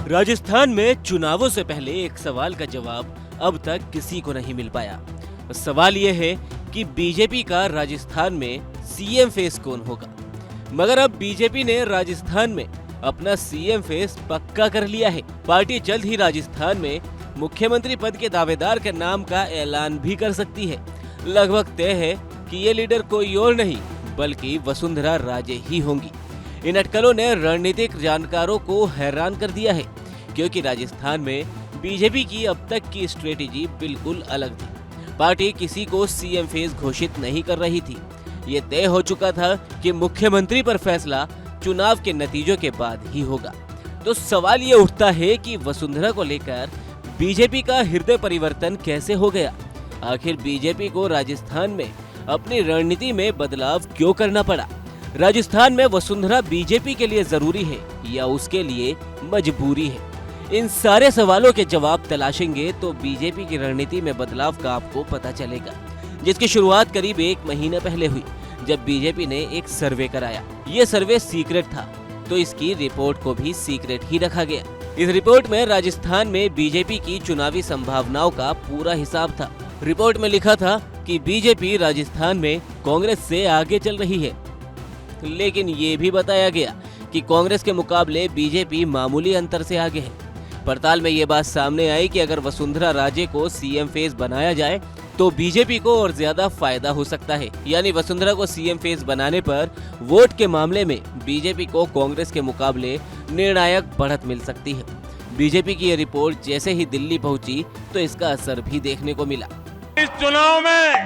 राजस्थान में चुनावों से पहले एक सवाल का जवाब अब तक किसी को नहीं मिल पाया। सवाल यह है कि बीजेपी का राजस्थान में सीएम फेस कौन होगा। मगर अब बीजेपी ने राजस्थान में अपना सीएम फेस पक्का कर लिया है। पार्टी जल्द ही राजस्थान में मुख्यमंत्री पद के दावेदार के नाम का ऐलान भी कर सकती है। लगभग तय है कि ये लीडर कोई और नहीं बल्कि वसुंधरा राजे ही होंगी। इन अटकलों ने रणनीतिक जानकारों को हैरान कर दिया है, क्योंकि राजस्थान में बीजेपी की अब तक की स्ट्रेटेजी बिल्कुल अलग थी। पार्टी किसी को सीएम फेस घोषित नहीं कर रही थी। ये तय हो चुका था कि मुख्यमंत्री पर फैसला चुनाव के नतीजों के बाद ही होगा। तो सवाल ये उठता है कि वसुंधरा को लेकर बीजेपी का हृदय परिवर्तन कैसे हो गया। आखिर बीजेपी को राजस्थान में अपनी रणनीति में बदलाव क्यों करना पड़ा। राजस्थान में वसुंधरा बीजेपी के लिए जरूरी है या उसके लिए मजबूरी है। इन सारे सवालों के जवाब तलाशेंगे तो बीजेपी की रणनीति में बदलाव का आपको पता चलेगा, जिसकी शुरुआत करीब 1 महीने पहले हुई, जब बीजेपी ने एक सर्वे कराया। ये सर्वे सीक्रेट था, तो इसकी रिपोर्ट को भी सीक्रेट ही रखा गया। इस रिपोर्ट में राजस्थान में बीजेपी की चुनावी संभावनाओं का पूरा हिसाब था। रिपोर्ट में लिखा था कि बीजेपी राजस्थान में कांग्रेस से आगे चल रही है, लेकिन ये भी बताया गया कि कांग्रेस के मुकाबले बीजेपी मामूली अंतर से आगे है। पड़ताल में ये बात सामने आई कि अगर वसुंधरा राजे को सीएम फेस बनाया जाए तो बीजेपी को और ज्यादा फायदा हो सकता है। यानी वसुंधरा को सीएम फेस बनाने पर वोट के मामले में बीजेपी को कांग्रेस के मुकाबले निर्णायक बढ़त मिल सकती है। बीजेपी की ये रिपोर्ट जैसे ही दिल्ली पहुंची तो इसका असर भी देखने को मिला। इस चुनाव में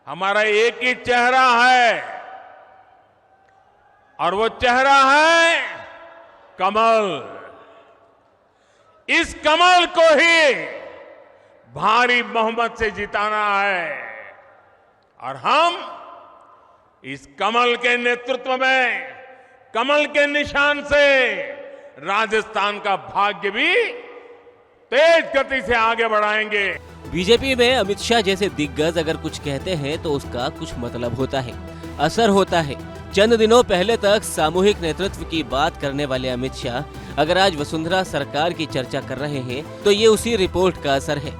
हमारा एक ही चेहरा है और वो चेहरा है कमल। इस कमल को ही भारी बहुमत से जिताना है और हम इस कमल के नेतृत्व में, कमल के निशान से राजस्थान का भाग्य भी तेज गति से आगे बढ़ाएंगे। बीजेपी में अमित शाह जैसे दिग्गज अगर कुछ कहते हैं तो उसका कुछ मतलब होता है, असर होता है। चंद दिनों पहले तक सामूहिक नेतृत्व की बात करने वाले अमित शाह अगर आज वसुंधरा सरकार की चर्चा कर रहे हैं तो ये उसी रिपोर्ट का असर है।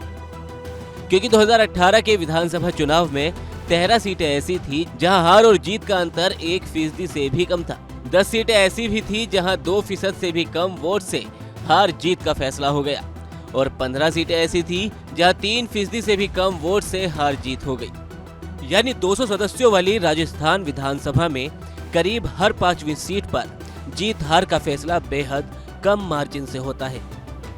क्योंकि 2018 के विधानसभा चुनाव में 13 सीटें ऐसी थी जहां हार और जीत का अंतर 1% से भी कम था। 10 सीटें ऐसी भी थी जहां 2% से भी कम वोट से हार जीत का फैसला हो गया और 15 सीटें ऐसी थी जहां 3% से भी कम वोट से हार जीत हो गई। यानी 200 सदस्यों वाली राजस्थान विधानसभा में करीब हर 5वीं सीट पर जीत हार का फैसला बेहद कम मार्जिन से होता है।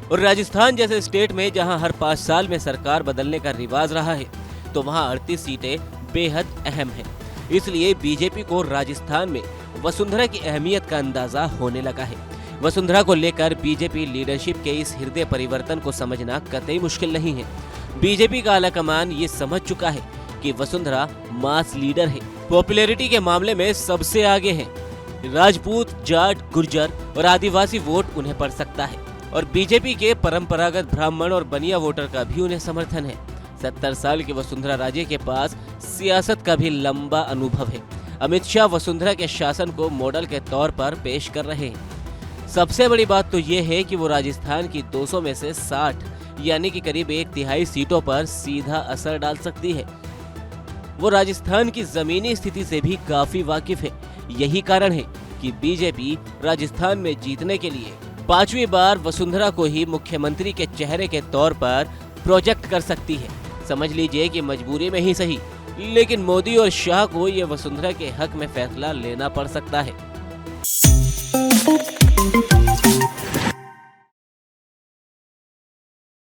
और राजस्थान जैसे स्टेट में जहां हर 5 साल में सरकार बदलने का रिवाज रहा है, तो वहां 38 सीटें बेहद अहम हैं। इसलिए बीजेपी को राजस्थान में वसुंधरा की अहमियत का अंदाजा होने लगा है। वसुंधरा को लेकर बीजेपी लीडरशिप के इस हृदय परिवर्तन को समझना कतई मुश्किल नहीं है। बीजेपी का आलाकमान ये समझ चुका है कि वसुंधरा मास लीडर है, पॉपुलैरिटी के मामले में सबसे आगे है। राजपूत, जाट, गुर्जर और आदिवासी वोट उन्हें पड़ सकता है और बीजेपी के परंपरागत ब्राह्मण और बनिया वोटर का भी उन्हें समर्थन है। 70 साल की वसुंधरा राजे के पास सियासत का भी लंबा अनुभव है। अमित शाह वसुंधरा के शासन को मॉडल के तौर पर पेश कर रहे हैं। सबसे बड़ी बात तो ये है कि वो राजस्थान की 200 में से 60 यानी कि करीब 1/3 सीटों पर सीधा असर डाल सकती है। वो राजस्थान की जमीनी स्थिति से भी काफी वाकिफ है। यही कारण है कि बीजेपी राजस्थान में जीतने के लिए 5वीं बार वसुंधरा को ही मुख्यमंत्री के चेहरे के तौर पर प्रोजेक्ट कर सकती है। समझ लीजिए कि मजबूरी में ही सही, लेकिन मोदी और शाह को ये वसुंधरा के हक में फैसला लेना पड़ सकता है।